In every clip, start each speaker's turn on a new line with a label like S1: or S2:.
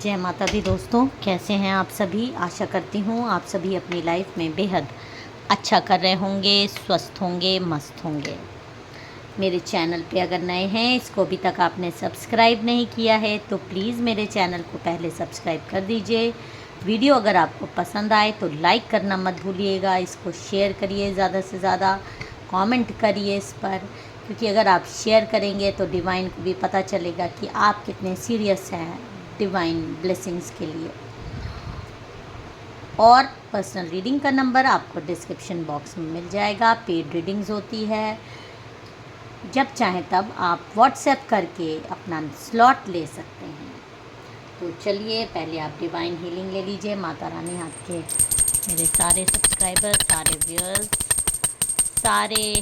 S1: जय माता दी दोस्तों, कैसे हैं आप सभी। आशा करती हूँ आप सभी अपनी लाइफ में बेहद अच्छा कर रहे होंगे, स्वस्थ होंगे, मस्त होंगे। मेरे चैनल पे अगर नए हैं, इसको अभी तक आपने सब्सक्राइब नहीं किया है तो प्लीज़ मेरे चैनल को पहले सब्सक्राइब कर दीजिए। वीडियो अगर आपको पसंद आए तो लाइक करना मत भूलिएगा, इसको शेयर करिए, ज़्यादा से ज़्यादा कमेंट करिए इस पर, क्योंकि अगर आप शेयर करेंगे तो डिवाइन को भी पता चलेगा कि आप कितने सीरियस हैं डिवाइन ब्लेसिंग्स के लिए। और पर्सनल रीडिंग का नंबर आपको डिस्क्रिप्शन बॉक्स में मिल जाएगा। पेड रीडिंग्स होती है, जब चाहें तब आप व्हाट्सएप करके अपना स्लॉट ले सकते हैं। तो चलिए पहले आप डिवाइन हीलिंग ले लीजिए। माता रानी आपके मेरे सारे सब्सक्राइबर्स, सारे व्यूअर्स, सारे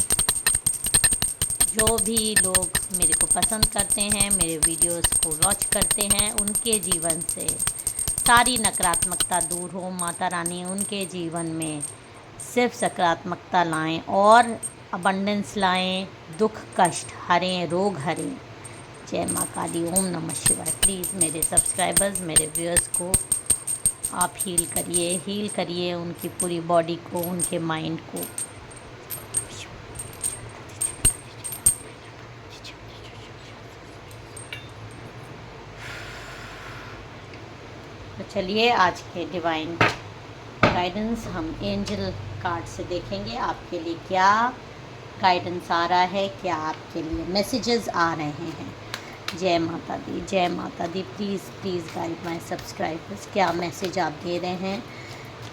S1: जो भी लोग मेरे को पसंद करते हैं, मेरे वीडियोस को वॉच करते हैं, उनके जीवन से सारी नकारात्मकता दूर हो। माता रानी उनके जीवन में सिर्फ सकारात्मकता लाएं और अबंडेंस लाएं, दुख कष्ट हरें, रोग हरें। जय माँ काली, ओम नमः शिवाय। प्लीज़ मेरे सब्सक्राइबर्स, मेरे व्यूअर्स को आप हील करिए उनकी पूरी बॉडी को, उनके माइंड को। तो चलिए आज के डिवाइन गाइडेंस हम एंजल कार्ड से देखेंगे, आपके लिए क्या गाइडेंस आ रहा है, क्या आपके लिए मैसेजेस आ रहे हैं। जय माता दी, जय माता दी। प्लीज़ गाइड माय सब्सक्राइबर्स, क्या मैसेज आप दे रहे हैं।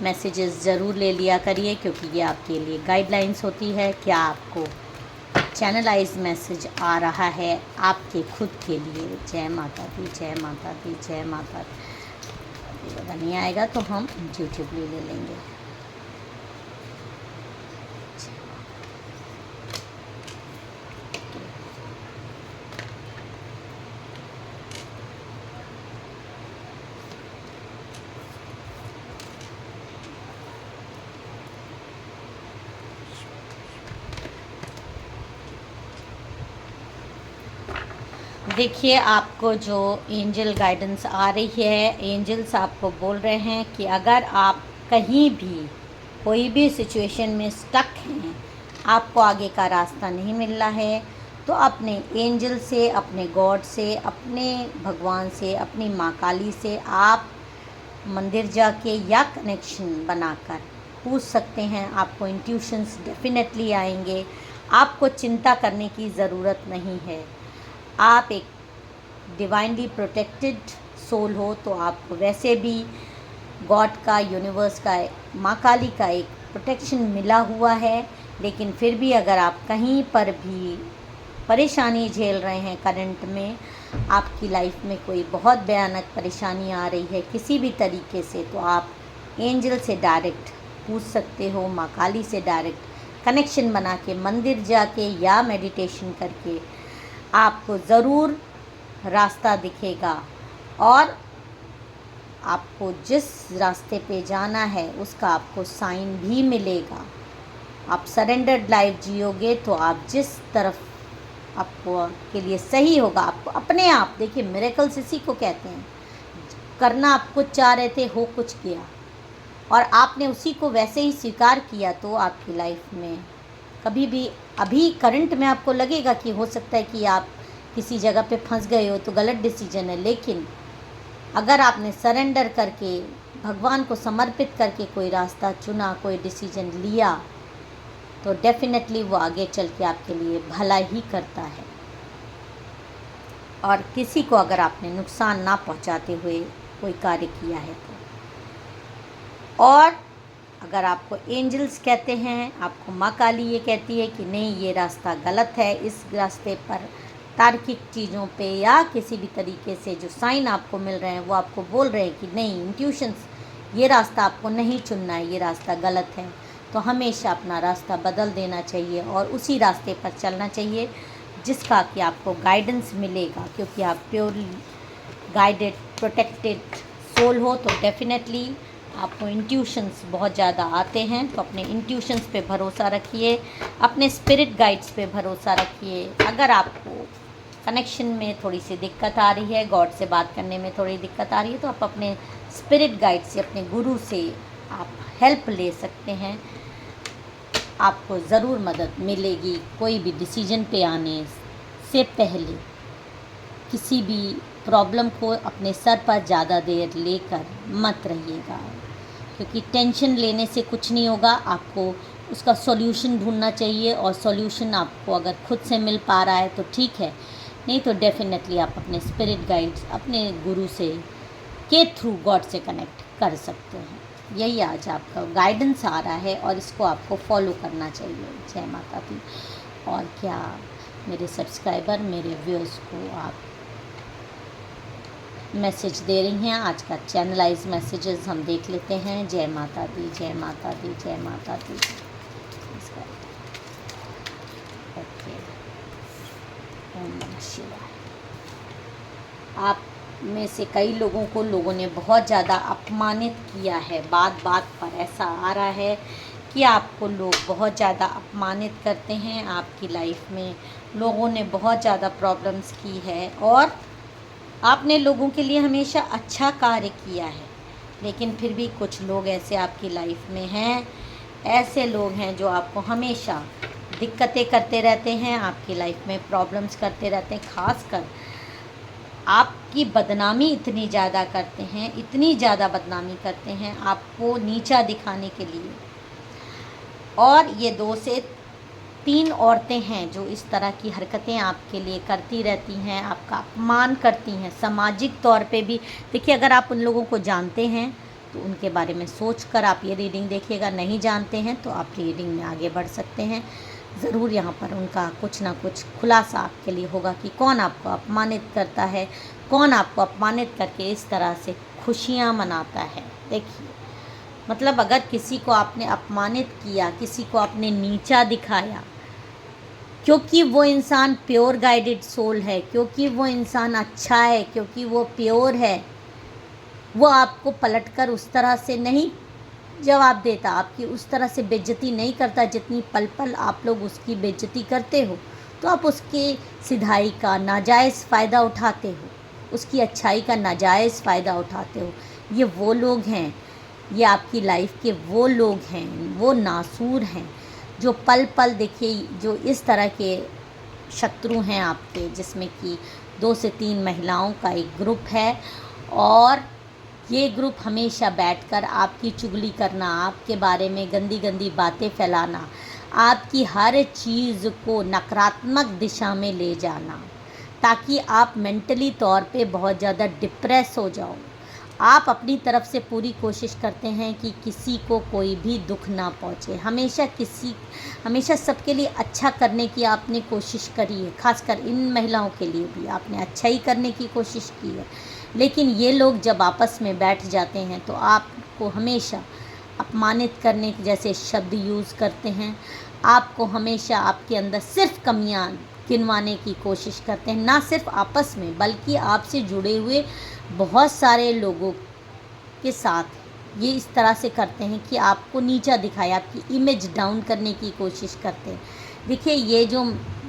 S1: मैसेजेस ज़रूर ले लिया करिए, क्योंकि ये आपके लिए गाइडलाइंस होती है। क्या आपको चैनलाइज मैसेज आ रहा है आपके खुद के लिए। जय माता दी, जय माता दी, जय माता दी। अगर नहीं आएगा तो हम यूट्यूब ले लेंगे। देखिए, आपको जो एंजल गाइडेंस आ रही है, एंजल्स आपको बोल रहे हैं कि अगर आप कहीं भी कोई भी सिचुएशन में स्टक हैं, आपको आगे का रास्ता नहीं मिल रहा है, तो अपने एंजल से, अपने गॉड से, अपने भगवान से, अपनी माँ काली से आप मंदिर जाके या कनेक्शन बनाकर पूछ सकते हैं। आपको इंट्यूशंस डेफिनेटली आएंगे। आपको चिंता करने की ज़रूरत नहीं है। आप एक डिवाइनली प्रोटेक्टेड सोल हो, तो आपको वैसे भी गॉड का, यूनिवर्स का, माँ काली का एक प्रोटेक्शन मिला हुआ है। लेकिन फिर भी अगर आप कहीं पर भी परेशानी झेल रहे हैं, करंट में आपकी लाइफ में कोई बहुत भयानक परेशानी आ रही है किसी भी तरीके से, तो आप एंजल से डायरेक्ट पूछ सकते हो, माँ काली से डायरेक्ट कनेक्शन बना के, मंदिर जाके या मेडिटेशन करके आपको ज़रूर रास्ता दिखेगा। और आपको जिस रास्ते पे जाना है उसका आपको साइन भी मिलेगा। आप सरेंडर्ड लाइफ जियोगे तो आप जिस तरफ आपको के लिए सही होगा, आपको अपने आप, देखिए मिरेकल्स इसी को कहते हैं, करना आप कुछ चाह रहे थे, हो कुछ गया और आपने उसी को वैसे ही स्वीकार किया, तो आपकी लाइफ में कभी भी, अभी करंट में आपको लगेगा कि हो सकता है कि आप किसी जगह पे फंस गए हो, तो गलत डिसीजन है। लेकिन अगर आपने सरेंडर करके, भगवान को समर्पित करके कोई रास्ता चुना, कोई डिसीजन लिया, तो डेफिनेटली वो आगे चल के आपके लिए भला ही करता है। और किसी को अगर आपने नुकसान ना पहुंचाते हुए कोई कार्य किया है तो। और अगर आपको एंजल्स कहते हैं, आपको माँ काली ये कहती है कि नहीं, ये रास्ता गलत है, इस रास्ते पर तार्किक चीज़ों पे या किसी भी तरीके से जो साइन आपको मिल रहे हैं वो आपको बोल रहे हैं कि नहीं, इंट्यूशंस, ये रास्ता आपको नहीं चुनना है, ये रास्ता गलत है, तो हमेशा अपना रास्ता बदल देना चाहिए और उसी रास्ते पर चलना चाहिए जिसका कि आपको गाइडेंस मिलेगा। क्योंकि आप प्योरली गाइडेड, प्रोटेक्टेड सोल हो, तो डेफिनेटली आपको इंट्यूशंस बहुत ज़्यादा आते हैं। तो अपने इंट्यूशंस पे भरोसा रखिए, अपने स्पिरिट गाइड्स पे भरोसा रखिए। अगर आपको कनेक्शन में थोड़ी सी दिक्कत आ रही है, गॉड से बात करने में थोड़ी दिक्कत आ रही है, तो आप अपने स्पिरिट गाइड से, अपने गुरु से आप हेल्प ले सकते हैं। आपको ज़रूर मदद मिलेगी। कोई भी डिसीजन पे आने से पहले किसी भी प्रॉब्लम को अपने सर पर ज़्यादा देर लेकर मत रहिएगा, क्योंकि टेंशन लेने से कुछ नहीं होगा। आपको उसका सॉल्यूशन ढूंढना चाहिए, और सॉल्यूशन आपको अगर खुद से मिल पा रहा है तो ठीक है, नहीं तो डेफिनेटली आप अपने स्पिरिट गाइड्स, अपने गुरु से के थ्रू गॉड से कनेक्ट कर सकते हैं। यही आज आपका गाइडेंस आ रहा है और इसको आपको फॉलो करना चाहिए। जय माता दी। और क्या मेरे सब्सक्राइबर, मेरे व्यूअर्स को आप मैसेज दे रही हैं, आज का चैनलाइज मैसेजेस हम देख लेते हैं। जय माता दी, जय माता दी, जय माता दी। ओके, ओम नमः शिवाय। आप में से कई लोगों ने बहुत ज़्यादा अपमानित किया है। बात बात पर ऐसा आ रहा है कि आपको लोग बहुत ज़्यादा अपमानित करते हैं। आपकी लाइफ में लोगों ने बहुत ज़्यादा प्रॉब्लम्स की है, और आपने लोगों के लिए हमेशा अच्छा कार्य किया है, लेकिन फिर भी कुछ लोग ऐसे आपकी लाइफ में हैं, ऐसे लोग हैं जो आपको हमेशा दिक्कतें करते रहते हैं, आपकी लाइफ में प्रॉब्लम्स करते रहते हैं। ख़ासकर आपकी बदनामी इतनी ज़्यादा करते हैं, इतनी ज़्यादा बदनामी करते हैं आपको नीचा दिखाने के लिए। और ये 2 से 3 औरतें हैं जो इस तरह की हरकतें आपके लिए करती रहती हैं, आपका अपमान करती हैं सामाजिक तौर पे भी। देखिए, अगर आप उन लोगों को जानते हैं तो उनके बारे में सोचकर आप ये रीडिंग देखिएगा। नहीं जानते हैं तो आप रीडिंग में आगे बढ़ सकते हैं। ज़रूर यहाँ पर उनका कुछ ना कुछ खुलासा आपके लिए होगा कि कौन आपको अपमानित करता है, कौन आपको अपमानित करके इस तरह से खुशियाँ मनाता है। देखिए, मतलब अगर किसी को आपने अपमानित किया, किसी को आपने नीचा दिखाया, क्योंकि वो इंसान प्योर गाइडेड सोल है, क्योंकि वो इंसान अच्छा है, क्योंकि वो प्योर है, वो आपको पलटकर उस तरह से नहीं जवाब देता, आपकी उस तरह से बेइज्जती नहीं करता जितनी पल पल आप लोग उसकी बेइज्जती करते हो। तो आप उसके सिधाई का नाजायज़ फ़ायदा उठाते हो, उसकी अच्छाई का नाजायज़ फ़ायदा उठाते हो। ये वो लोग हैं, ये आपकी लाइफ के वो लोग हैं, वो नासूर हैं जो पल पल, देखिए, जो इस तरह के शत्रु हैं आपके, जिसमें कि 2 से 3 महिलाओं का एक ग्रुप है, और ये ग्रुप हमेशा बैठकर आपकी चुगली करना, आपके बारे में गंदी गंदी बातें फैलाना, आपकी हर चीज़ को नकारात्मक दिशा में ले जाना, ताकि आप मेंटली तौर पे बहुत ज़्यादा डिप्रेस हो जाओ। आप अपनी तरफ से पूरी कोशिश करते हैं कि किसी को कोई भी दुख ना पहुंचे। हमेशा सबके लिए अच्छा करने की आपने कोशिश करी है, खासकर इन महिलाओं के लिए भी आपने अच्छा ही करने की कोशिश की है। लेकिन ये लोग जब आपस में बैठ जाते हैं तो आपको हमेशा अपमानित करने के जैसे शब्द यूज़ करते हैं, आपको हमेशा आपके अंदर सिर्फ कमियां गिनवाने की कोशिश करते हैं, ना सिर्फ आपस में बल्कि आपसे जुड़े हुए बहुत सारे लोगों के साथ ये इस तरह से करते हैं कि आपको नीचा दिखाए, आपकी इमेज डाउन करने की कोशिश करते हैं। देखिए, ये जो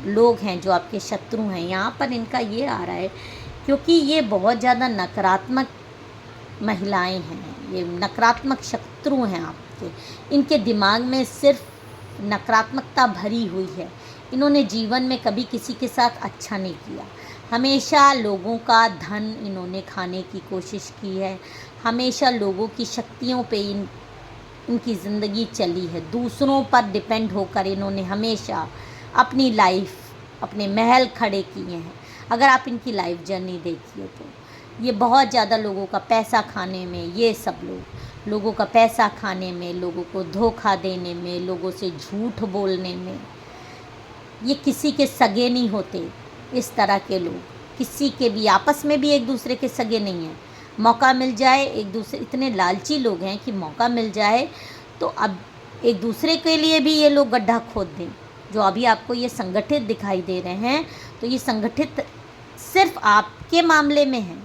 S1: लोग हैं जो आपके शत्रु हैं, यहाँ पर इनका ये आ रहा है क्योंकि ये बहुत ज़्यादा नकारात्मक महिलाएं हैं, ये नकारात्मक शत्रु हैं आपके। इनके दिमाग में सिर्फ नकारात्मकता भरी हुई है। इन्होंने जीवन में कभी किसी के साथ अच्छा नहीं किया, हमेशा लोगों का धन इन्होंने खाने की कोशिश की है, हमेशा लोगों की शक्तियों पे इनकी ज़िंदगी चली है। दूसरों पर डिपेंड होकर इन्होंने हमेशा अपनी लाइफ, अपने महल खड़े किए हैं। अगर आप इनकी लाइफ जर्नी देखिए तो ये बहुत ज़्यादा लोगों का पैसा खाने में, ये सब लोगों का पैसा खाने में, लोगों को धोखा देने में, लोगों से झूठ बोलने में, ये किसी के सगे नहीं होते। इस तरह के लोग किसी के भी आपस में भी एक दूसरे के सगे नहीं हैं। मौका मिल जाए एक दूसरे, इतने लालची लोग हैं कि मौका मिल जाए तो अब एक दूसरे के लिए भी ये लोग गड्ढा खोद दें। जो अभी आपको ये संगठित दिखाई दे रहे हैं, तो ये संगठित सिर्फ आपके मामले में है,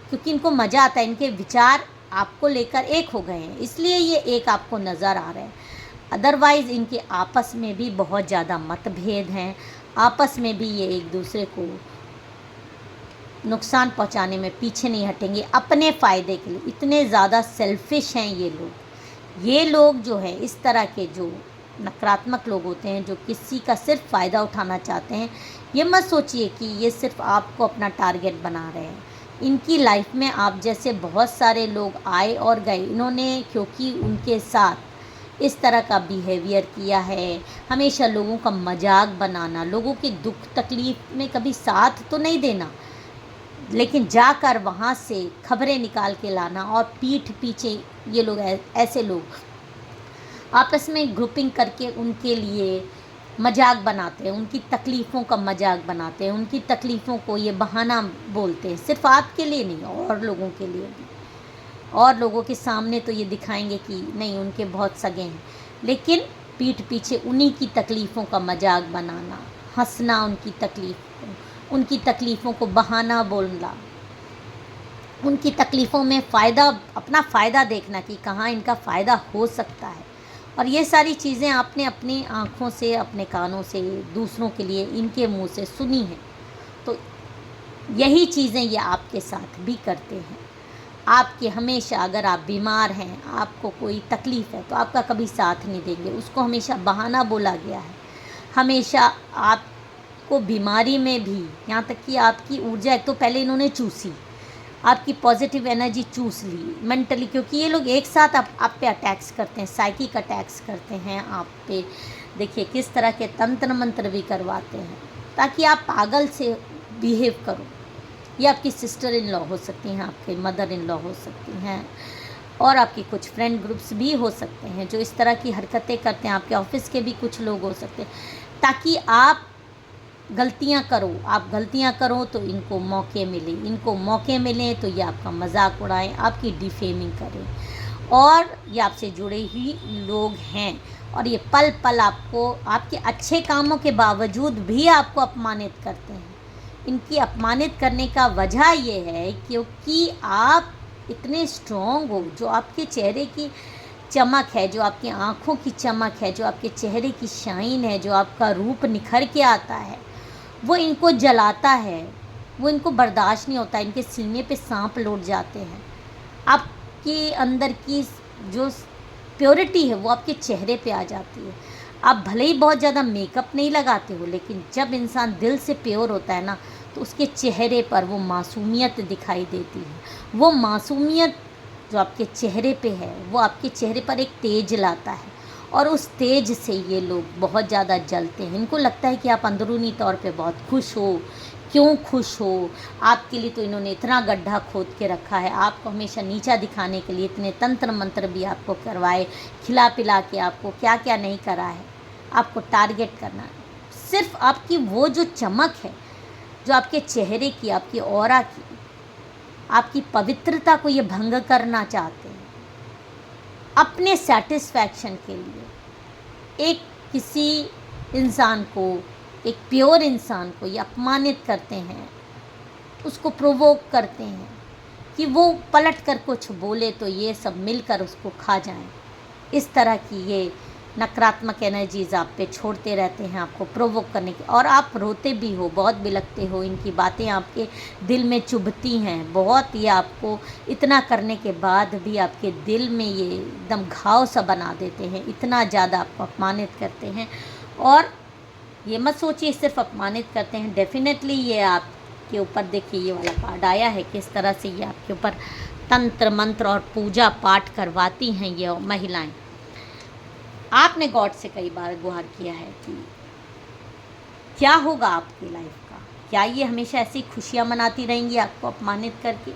S1: क्योंकि इनको मज़ा आता है, इनके विचार आपको लेकर एक हो गए हैं, इसलिए ये एक आपको नज़र आ रहे हैं। अदरवाइज़ इनके आपस में भी बहुत ज़्यादा मतभेद हैं, आपस में भी ये एक दूसरे को नुकसान पहुंचाने में पीछे नहीं हटेंगे अपने फ़ायदे के लिए। इतने ज़्यादा सेल्फिश हैं ये लोग। ये लोग जो है इस तरह के जो नकारात्मक लोग होते हैं, जो किसी का सिर्फ फ़ायदा उठाना चाहते हैं, ये मत सोचिए कि ये सिर्फ आपको अपना टारगेट बना रहे हैं। इनकी लाइफ में आप जैसे बहुत सारे लोग आए और गए। इन्होंने क्योंकि उनके साथ इस तरह का बिहेवियर किया है, हमेशा लोगों का मजाक बनाना, लोगों के दुख तकलीफ़ में कभी साथ तो नहीं देना, लेकिन जाकर वहाँ से खबरें निकाल के लाना, और पीठ पीछे ये लोग ऐसे लोग आपस में ग्रुपिंग करके उनके लिए मजाक बनाते हैं, उनकी तकलीफ़ों का मजाक बनाते हैं, उनकी तकलीफ़ों को ये बहाना बोलते हैं। सिर्फ आपके लिए नहीं, और लोगों के लिए भी। और लोगों के सामने तो ये दिखाएंगे कि नहीं उनके बहुत सगे हैं, लेकिन पीठ पीछे उन्हीं की तकलीफ़ों का मजाक बनाना, हंसना, उनकी तकलीफ़ों को बहाना बोलना, उनकी तकलीफ़ों में अपना फ़ायदा देखना कि कहाँ इनका फ़ायदा हो सकता है। और ये सारी चीज़ें आपने अपनी आँखों से, अपने कानों से, दूसरों के लिए इनके मुंह से सुनी हैं। तो यही चीज़ें ये आपके साथ भी करते हैं। आपके हमेशा, अगर आप बीमार हैं, आपको कोई तकलीफ़ है, तो आपका कभी साथ नहीं देंगे। उसको हमेशा बहाना बोला गया है। हमेशा आपको बीमारी में भी, यहाँ तक कि आपकी ऊर्जा एक तो पहले इन्होंने चूसी, आपकी पॉजिटिव एनर्जी चूस ली मेंटली, क्योंकि ये लोग एक साथ आप पे अटैक्स करते हैं, साइकिक अटैक्स करते हैं आप पे। देखिए किस तरह के तंत्र मंत्र भी करवाते हैं ताकि आप पागल से बिहेव करो। ये आपकी सिस्टर इन लॉ हो सकती हैं, आपके मदर इन लॉ हो सकती हैं, और आपकी कुछ फ्रेंड ग्रुप्स भी हो सकते हैं जो इस तरह की हरकतें करते हैं। आपके ऑफिस के भी कुछ लोग हो सकते हैं, ताकि आप गलतियां करो तो इनको मौके मिलें तो ये आपका मजाक उड़ाएं, आपकी डिफेमिंग करें। और ये आपसे जुड़े ही लोग हैं, और ये पल पल आपको, आपके अच्छे कामों के बावजूद भी आपको अपमानित करते हैं। इनकी अपमानित करने का वजह ये है क्योंकि आप इतने स्ट्रॉन्ग हो, जो आपके चेहरे की चमक है, जो आपकी आँखों की चमक है, जो आपके चेहरे की शाइन है, जो आपका रूप निखर के आता है, वो इनको जलाता है, वो इनको बर्दाश्त नहीं होता। इनके सीने पे सांप लौट जाते हैं। आपके अंदर की जो प्योरिटी है वो आपके चेहरे पे आ जाती है। आप भले ही बहुत ज़्यादा मेकअप नहीं लगाते हो, लेकिन जब इंसान दिल से प्योर होता है ना, तो उसके चेहरे पर वो मासूमियत दिखाई देती है। वो मासूमियत जो आपके चेहरे पे है, वो आपके चेहरे पर एक तेज लाता है, और उस तेज से ये लोग बहुत ज़्यादा जलते हैं। इनको लगता है कि आप अंदरूनी तौर पे बहुत खुश हो। क्यों खुश हो? आपके लिए तो इन्होंने इतना गड्ढा खोद के रखा है, आपको हमेशा नीचा दिखाने के लिए इतने तंत्र मंत्र भी आपको करवाए, खिला पिला के आपको क्या क्या नहीं करा है, आपको टारगेट करना है। सिर्फ आपकी वो जो चमक है, जो आपके चेहरे की, आपकी ऑरा की, आपकी पवित्रता को ये भंग करना चाहते हैं अपने सेटिस्फैक्शन के लिए। एक किसी इंसान को, एक प्योर इंसान को ये अपमानित करते हैं, उसको प्रोवोक करते हैं कि वो पलट कर कुछ बोले तो ये सब मिलकर उसको खा जाएं। इस तरह की ये नकारात्मक एनर्जीज़ आप पे छोड़ते रहते हैं, आपको प्रोवोक करने की। और आप रोते भी हो, बहुत बिलखते हो, इनकी बातें आपके दिल में चुभती हैं बहुत। ये आपको इतना करने के बाद भी आपके दिल में ये एकदम घाव सा बना देते हैं, इतना ज़्यादा आपको अपमानित करते हैं। और ये मत सोचिए सिर्फ अपमानित करते हैं, डेफिनेटली ये आपके ऊपर, देखिए ये वाला कार्ड आया है, किस तरह से ये आपके ऊपर तंत्र मंत्र और पूजा पाठ करवाती हैं ये महिलाएं। आपने गॉड से कई बार गुहार किया है कि क्या होगा आपकी लाइफ का, क्या ये हमेशा ऐसी खुशियाँ मनाती रहेंगी आपको अपमानित करके?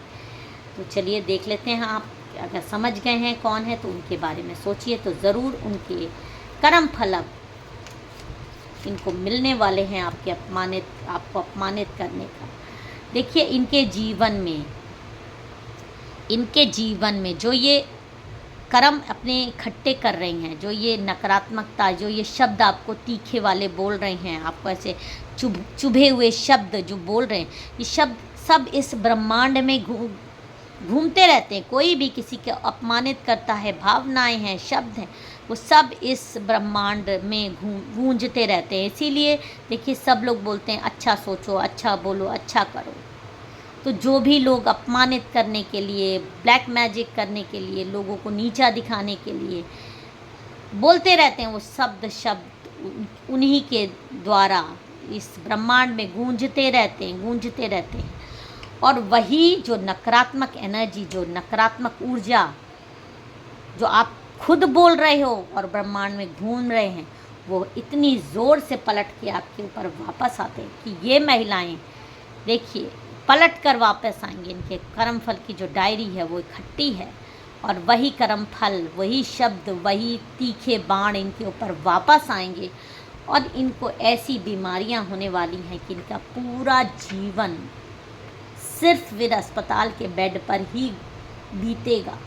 S1: तो चलिए देख लेते हैं। आप अगर समझ गए हैं कौन है तो उनके बारे में सोचिए, तो ज़रूर उनके कर्म फल इनको मिलने वाले हैं आपको अपमानित करने का। देखिए इनके जीवन में जो ये कर्म अपने इकट्ठे कर रही हैं, जो ये नकारात्मकता, जो ये शब्द आपको तीखे वाले बोल रहे हैं, आपको ऐसे चुभे हुए शब्द जो बोल रहे हैं, ये शब्द सब इस ब्रह्मांड में घूमते रहते हैं। कोई भी किसी को अपमानित करता है, भावनाएं हैं, शब्द हैं, वो सब इस ब्रह्मांड में गूंजते रहते हैं। इसीलिए देखिए सब लोग बोलते हैं अच्छा सोचो, अच्छा बोलो, अच्छा करो। तो जो भी लोग अपमानित करने के लिए, ब्लैक मैजिक करने के लिए, लोगों को नीचा दिखाने के लिए बोलते रहते हैं, वो शब्द उन्हीं के द्वारा इस ब्रह्मांड में गूंजते रहते हैं। और वही जो नकारात्मक एनर्जी, जो नकारात्मक ऊर्जा जो आप खुद बोल रहे हो और ब्रह्मांड में घूम रहे हैं, वो इतनी ज़ोर से पलट के आपके ऊपर वापस आते हैं कि ये महिलाएं देखिए पलट कर वापस आएंगी। इनके कर्म फल की जो डायरी है वो इकट्ठी है, और वही कर्म फल, वही शब्द, वही तीखे बाण इनके ऊपर वापस आएंगे। और इनको ऐसी बीमारियां होने वाली हैं कि इनका पूरा जीवन सिर्फ वे अस्पताल के बेड पर ही बीतेगा।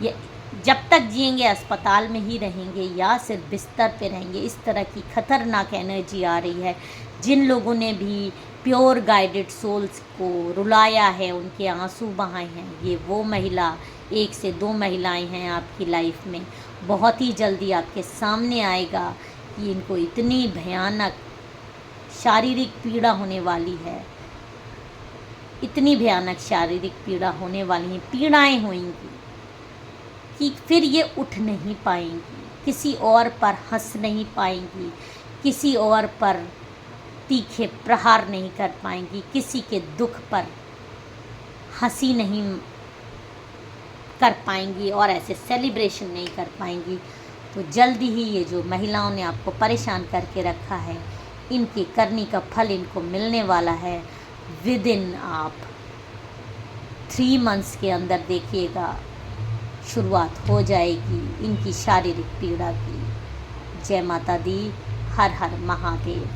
S1: ये जब तक जिएंगे अस्पताल में ही रहेंगे या सिर्फ बिस्तर पे रहेंगे। इस तरह की खतरनाक एनर्जी आ रही है। जिन लोगों ने भी प्योर गाइडेड सोल्स को रुलाया है, उनके आंसू बहाए हैं, ये वो महिला, 1 से 2 महिलाएं हैं आपकी लाइफ में। बहुत ही जल्दी आपके सामने आएगा कि इनको इतनी भयानक शारीरिक पीड़ा होने वाली है, इतनी भयानक शारीरिक पीड़ा होने वाली है, पीड़ाएं होंगी कि फिर ये उठ नहीं पाएंगी, किसी और पर हंस नहीं पाएंगी, किसी और पर तीखे प्रहार नहीं कर पाएंगी, किसी के दुख पर हंसी नहीं कर पाएंगी और ऐसे सेलिब्रेशन नहीं कर पाएंगी। तो जल्दी ही ये जो महिलाओं ने आपको परेशान करके रखा है, इनकी करनी का फल इनको मिलने वाला है। विद इन आप 3 मंथ्स के अंदर देखिएगा शुरुआत हो जाएगी इनकी शारीरिक पीड़ा की। जय माता दी। हर हर महादेव।